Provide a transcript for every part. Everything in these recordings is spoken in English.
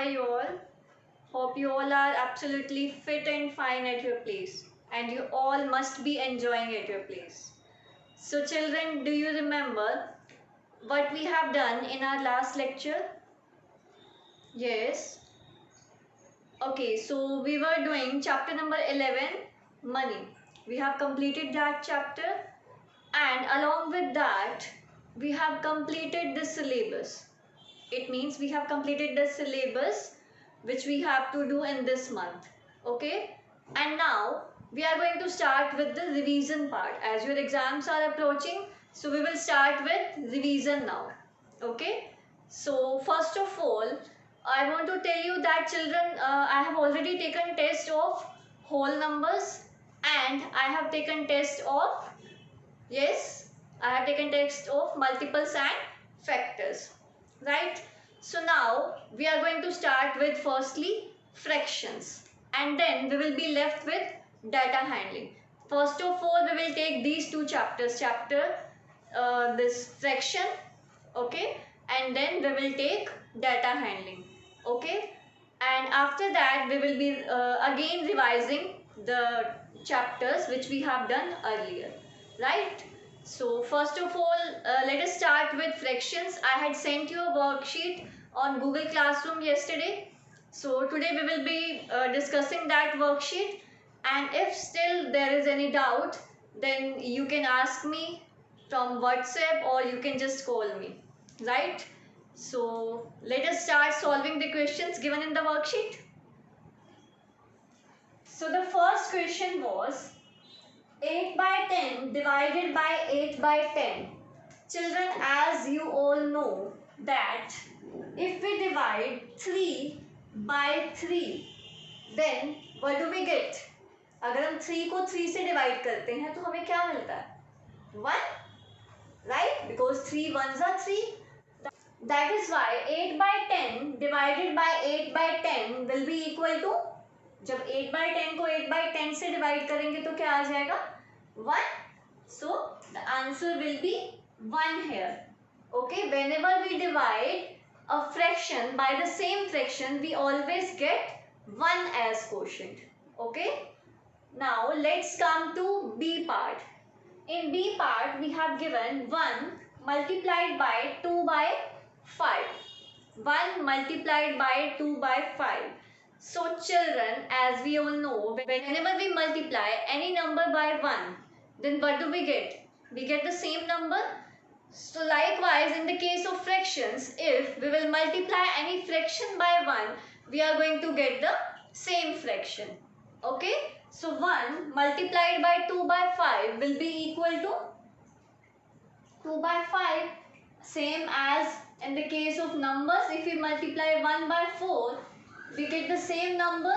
you all? Hope you all are absolutely fit and fine at your place, and you all must be enjoying at your place. So, children, do you remember what we have done in our last lecture? Yes. Okay, so we were doing chapter number 11, money. We have completed that chapter, and along with that, we have completed the syllabus. It means we have completed the syllabus which we have to do in this month. Okay, and now we are going to start with the revision part. As your exams are approaching, so we will start with revision now. Okay, so first of all, I want to tell you that children, I have already taken test of whole numbers, and I have taken test of, yes, I have taken test of multiples and factors, right? So now we are going to start with firstly fractions, and then we will be left with data handling. First of all, we will take these two chapters, this fraction, okay, and then we will take data handling, okay, and after that we will be again revising the chapters which we have done earlier, right? So first of all, let us start with fractions. I had sent you a worksheet on Google Classroom yesterday. So today we will be discussing that worksheet, and if still there is any doubt, then you can ask me from WhatsApp or you can just call me, right? So let us start solving the questions given in the worksheet. So the first question was 8 by 10 divided by 8 by 10. Children, as you all know that if we divide 3 by 3, then what do we get? अगर हम 3 को 3 से divide करते हैं तो हमें क्या मिलता है? 1, right? Because 3 ones are 3. That is why 8 by 10 divided by 8 by 10 will be equal to, जब 8 by 10 को 8 by 10 से डिवाइड करेंगे तो क्या आ जाएगा? 1. So the answer will be 1 here. Okay, whenever we divide a fraction by the same fraction, we always get 1 as quotient. Okay, now let's come to B part. In B part, we have given 1 multiplied by 2 by 5. 1 multiplied by 2 by 5. So children, as we all know, whenever we multiply any number by 1, then what do we get? We get the same number. So likewise, in the case of fractions, if we will multiply any fraction by 1, we are going to get the same fraction. Okay? So 1 multiplied by 2 by 5 will be equal to 2 by 5. Same as in the case of numbers, if we multiply 1 by 4, we get the same number,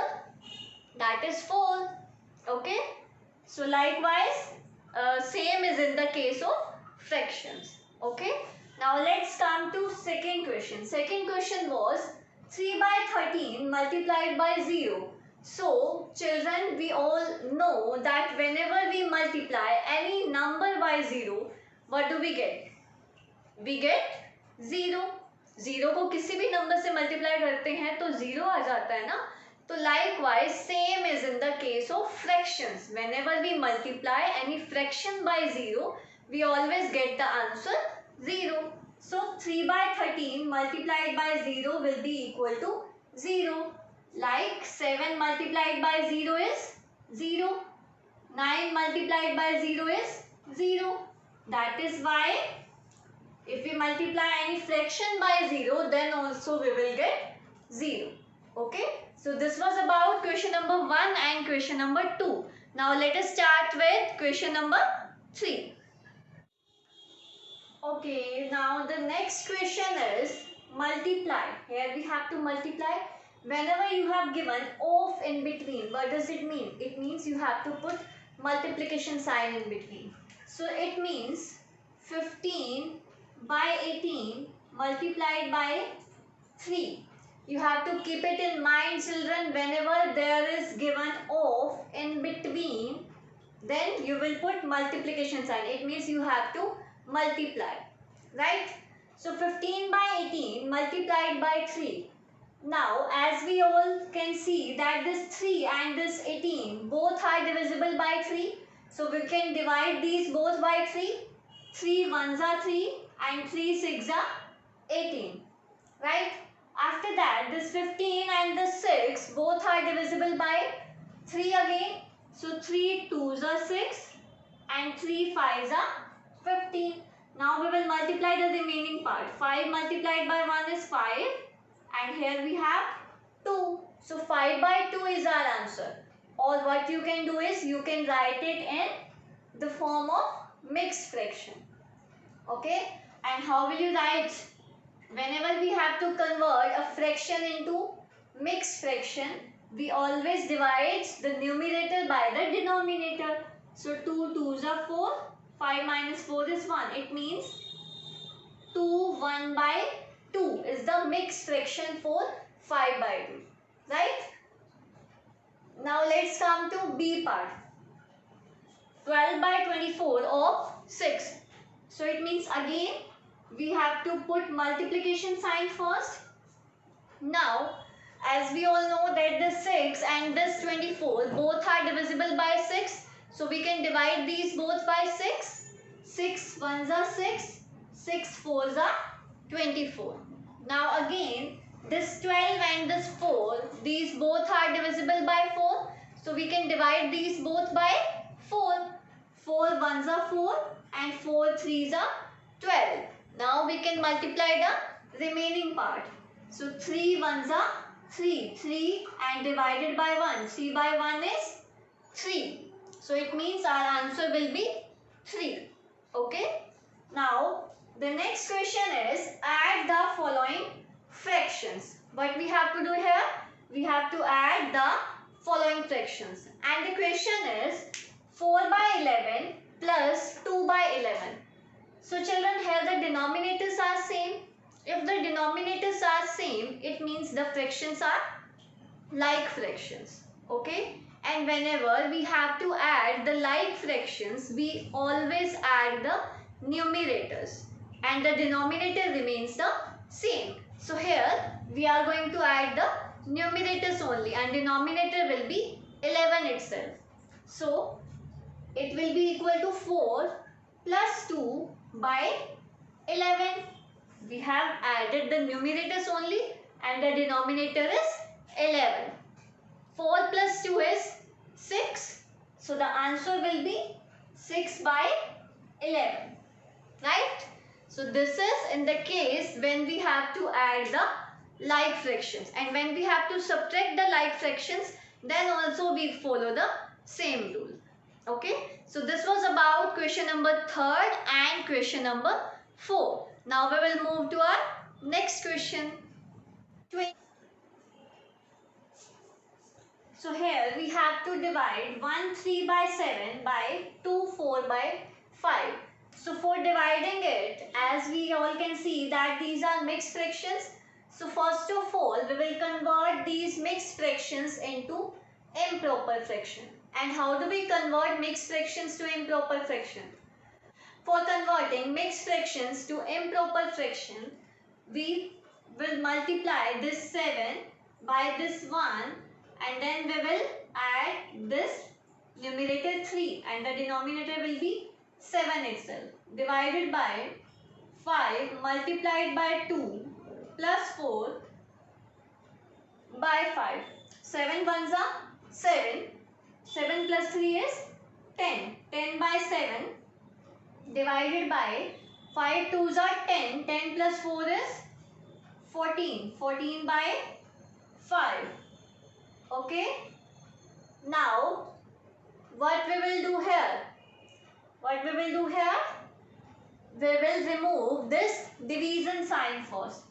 that is 4. Okay? So likewise, same is in the case of fractions. Okay? Now let's come to second question. Second question was 3 by 13 multiplied by 0. So children, we all know that whenever we multiply any number by 0, what do we get? We get 0. 0 को किसी भी number से multiply करते हैं तो 0 आ जाता है ना. तो likewise, same is in the case of fractions. Whenever we multiply any fraction by 0, we always get the answer 0. So 3 by 13 multiplied by 0 will be equal to 0. Like 7 multiplied by 0 is 0. 9 multiplied by 0 is 0. That is why if we multiply any fraction by 0, then also we will get 0. Okay. So this was about question number 1 and question number 2. Now let us start with question number 3. Okay. Now the next question is multiply. Here we have to multiply. Whenever you have given of in between, what does it mean? It means you have to put multiplication sign in between. So it means 15 by 18 multiplied by 3. You have to keep it in mind, children, whenever there is given of in between, then you will put multiplication sign. It means you have to multiply, right? So 15 by 18 multiplied by 3. Now, as we all can see that this 3 and this 18 both are divisible by 3. So, we can divide these both by 3. 3 ones are 3 and 3 6 are 18. Right? After that, this 15 and the 6 both are divisible by 3 again. So, 3 2s are 6 and 3 5s are 15. Now, we will multiply the remaining part. 5 multiplied by 1 is 5 and here we have 2. So, 5 by 2 is our answer. Or what you can do is you can write it in the form of mixed fraction. Okay? And how will you write? Whenever we have to convert a fraction into mixed fraction, we always divide the numerator by the denominator. So 2 2s are 4, 5 minus 4 is 1. It means 2 1 by 2 is the mixed fraction for 5 by 2. Right? Now let's come to B part. 12 by 24 of 6. So it means again we have to put multiplication sign first. Now, as we all know that this 6 and this 24 both are divisible by 6. So we can divide these both by 6. 6 ones are 6. 6 fours are 24. Now again, this 12 and this 4, these both are divisible by 4. So we can divide these both by 4. 4 ones are 4 and 4 threes are 12. Now we can multiply the remaining part. So 3 ones are 3. 3 and divided by 1. 3 by 1 is 3. So it means our answer will be 3. Okay. Now the next question is add the following fractions. What we have to do here? We have to add the following fractions. And the question is 4 by 11 plus 2 by 11. So children, here the denominators are same. If the denominators are same, it means the fractions are like fractions. Okay? And whenever we have to add the like fractions, we always add the numerators. And the denominator remains the same. So here we are going to add the numerators only and denominator will be 11 itself. So it will be equal to 4 plus 2 by 11. We have added the numerators only and the denominator is 11. 4 plus 2 is 6. So the answer will be 6 by 11. Right? So this is in the case when we have to add the like fractions. And when we have to subtract the like fractions, then also we follow the same rule. Okay, so this was about question number 3 and question number 4. Now we will move to our next question. So here we have to divide 1 3 by 7 by 2 4 by 5. So for dividing it, as we all can see that these are mixed fractions. So first of all, we will convert these mixed fractions into improper fraction. And how do we convert mixed fractions to improper fraction? For converting mixed fractions to improper fraction, we will multiply this 7 by this 1 and then we will add this numerator 3 and the denominator will be 7 itself divided by 5 multiplied by 2 plus 4 by 5. 7 ones are 7. 7 plus 3 is 10. 10 by 7 divided by 5 2s are 10. 10 plus 4 is 14. 14 by 5. Okay. Now, what we will do here? What we will do here? We will remove this division sign first.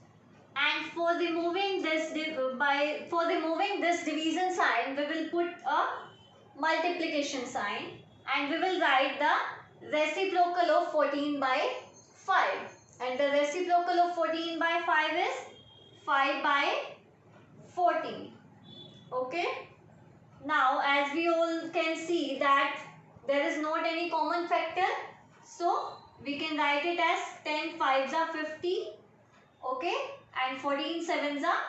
And for removing this division sign, we will put a multiplication sign and we will write the reciprocal of 14 by 5. And the reciprocal of 14 by 5 is 5 by 14. Okay. Now, as we all can see that there is not any common factor. So, we can write it as 10 5s are 50. Okay. And 14 7s are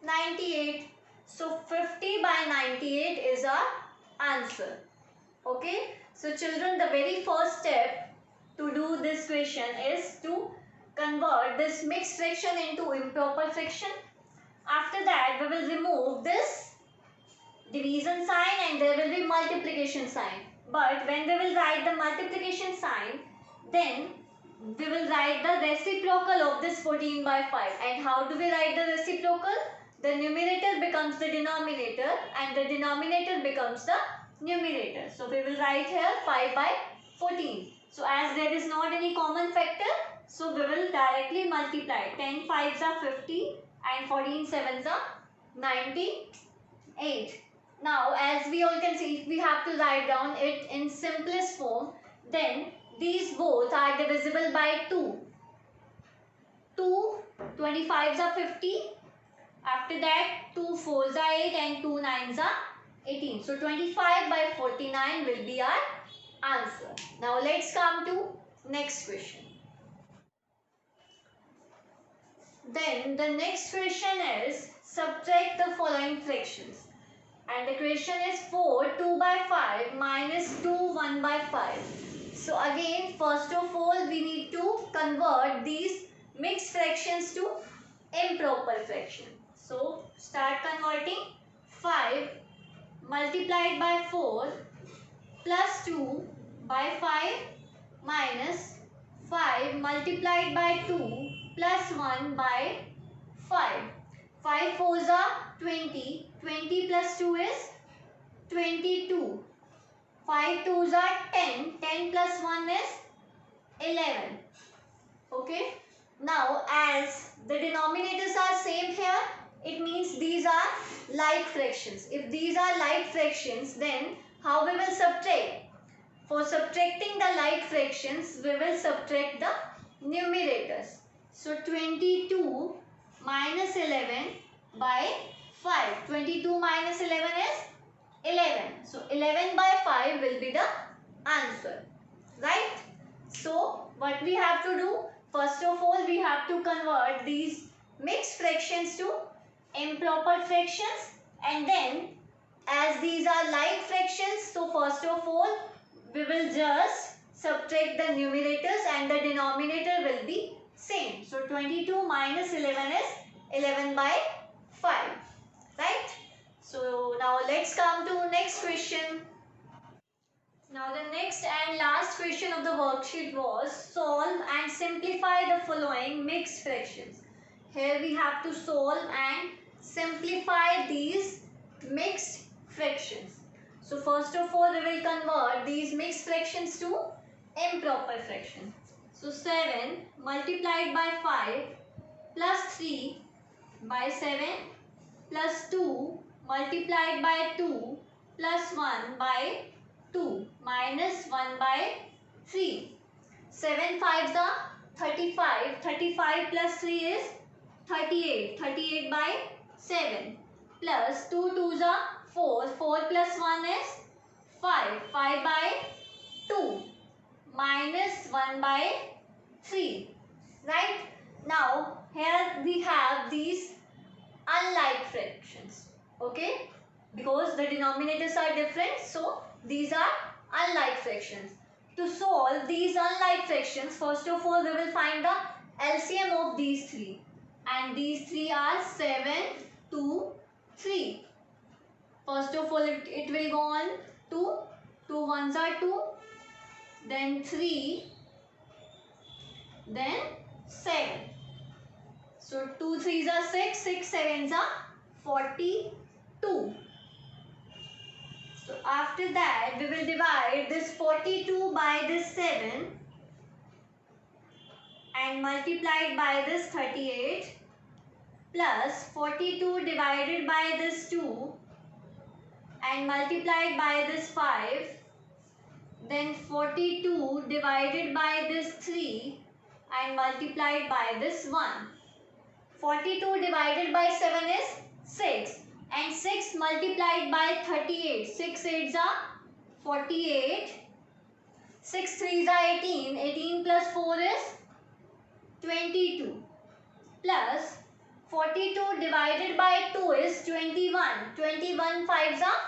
98. So 50 by 98 is our answer. Okay. So children, the very first step to do this question is to convert this mixed fraction into improper fraction. After that, we will remove this division sign and there will be multiplication sign. But when we will write the multiplication sign, then we will write the reciprocal of this 14 by 5. And how do we write the reciprocal? The numerator becomes the denominator and the denominator becomes the numerator. So we will write here 5 by 14. So as there is not any common factor, so we will directly multiply. 10 5s are 50 and 14 7s are 98. Now as we all can see, if we have to write down it in simplest form, then these both are divisible by 2. 2 25s are 50. After that 2 4s are 8 and 2 9s are 18. So 25 by 49 will be our answer. Now let's come to next question. Then the next question is subtract the following fractions. And the question is 4 2 by 5 minus 2 1 by 5. So again, first of all, we need to convert these mixed fractions to improper fraction. So start converting. 5 multiplied by 4 plus 2 by 5 minus 5 multiplied by 2 plus 1 by 5. 5 4s are 20. 20 plus 2 is 22. 5 2s are 10. 10 plus 1 is 11. Okay. Now as the denominators are same here, it means these are like fractions. If these are like fractions, then how we will subtract? For subtracting the like fractions, we will subtract the numerators. So 22 minus 11 by 5. 22 minus 11 is 11. So 11 by 5 will be the answer. Right? So what we have to do? First of all, we have to convert these mixed fractions to improper fractions, and then as these are like fractions, so first of all we will just subtract the numerators and the denominator will be same. So 22 minus 11 is 11 by 5. Right? So now let's come to next question. Now the next and last question of the worksheet was solve and simplify the following mixed fractions. Here we have to solve and simplify these mixed fractions. So first of all, we will convert these mixed fractions to improper fraction. So 7 multiplied by 5 plus 3 by 7 plus 2 multiplied by 2 plus 1 by 2 minus 1 by 3. 7 5s are 35. 35 plus 3 is 38. 38 by 7 plus 2 2s are 4. 4 plus 1 is 5. 5 by 2 minus 1 by 3. Right? Now here we have these unlike fractions. Okay? Because the denominators are different, so these are unlike fractions. To solve these unlike fractions, first of all, we will find the LCM of these three. And these three are 7, 2, 3. First of all, it will go on 2. 2 1s are 2. Then 3. Then 7. So 2 3s are 6. 6 7s are 42. So after that, we will divide this 42 by this 7 and multiplied by this 38 plus 42 divided by this 2 and multiplied by this 5, then 42 divided by this 3 and multiplied by this 1. 42 divided by 7 is 6. And 6 multiplied by 38. 6 8s are 48. 6 3s are 18. 18 plus 4 is 22. Plus 42 divided by 2 is 21. 21 fives are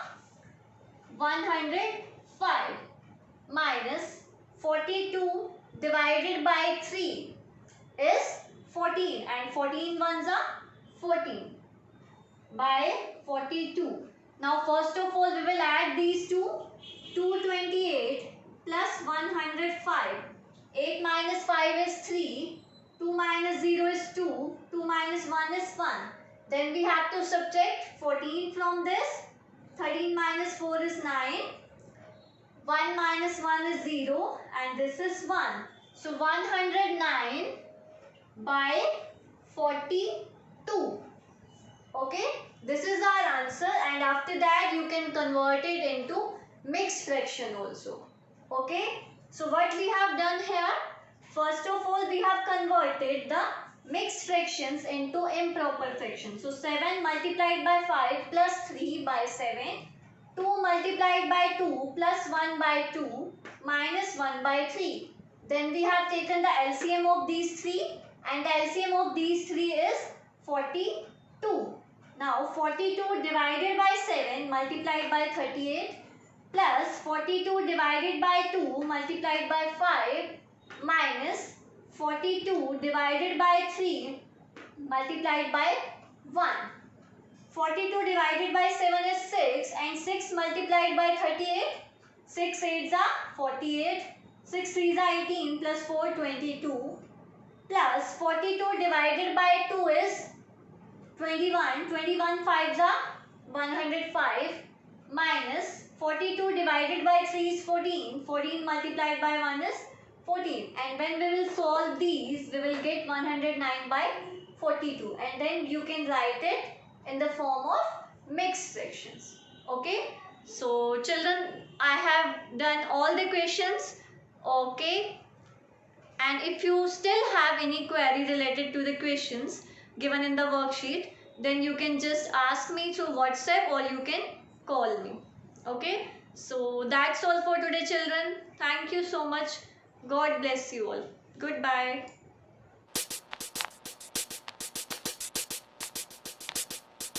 105 minus 42 divided by 3 is 14 and 14 ones are 14 by 42. Now first of all we will add these two. 228 plus 105. 8 minus 5 is 3. 2 minus 0 is 2. 2 minus 1 is 1. Then we have to subtract 14 from this. 13 minus 4 is 9. 1 minus 1 is 0 and this is 1. So 109 by 42. Okay, this is our answer, and after that you can convert it into mixed fraction also. Okay, so what we have done here, first of all we have converted the mixed fractions into improper fractions. So 7 multiplied by 5 plus 3 by 7, 2 multiplied by 2 plus 1 by 2 minus 1 by 3. Then we have taken the LCM of these three, and the LCM of these three is 42. Now 42 divided by 7 multiplied by 38 plus 42 divided by 2 multiplied by 5 minus 42 divided by 3 multiplied by 1. 42 divided by 7 is 6 and 6 multiplied by 38. 6 8s are 48. 6 3s are 18 plus 4 22 plus 42 divided by 2 is 21. 21 5s are 105 minus 42 divided by 3 is 14. 14 multiplied by 1 is 14. And when we will solve these, we will get 109 by 42. And then you can write it in the form of mixed fractions. Okay. So children, I have done all the questions. Okay. And if you still have any query related to the questions given in the worksheet, then you can just ask me through WhatsApp or you can call me. Okay. So that's all for today, children. Thank you so much. God bless you all. Goodbye.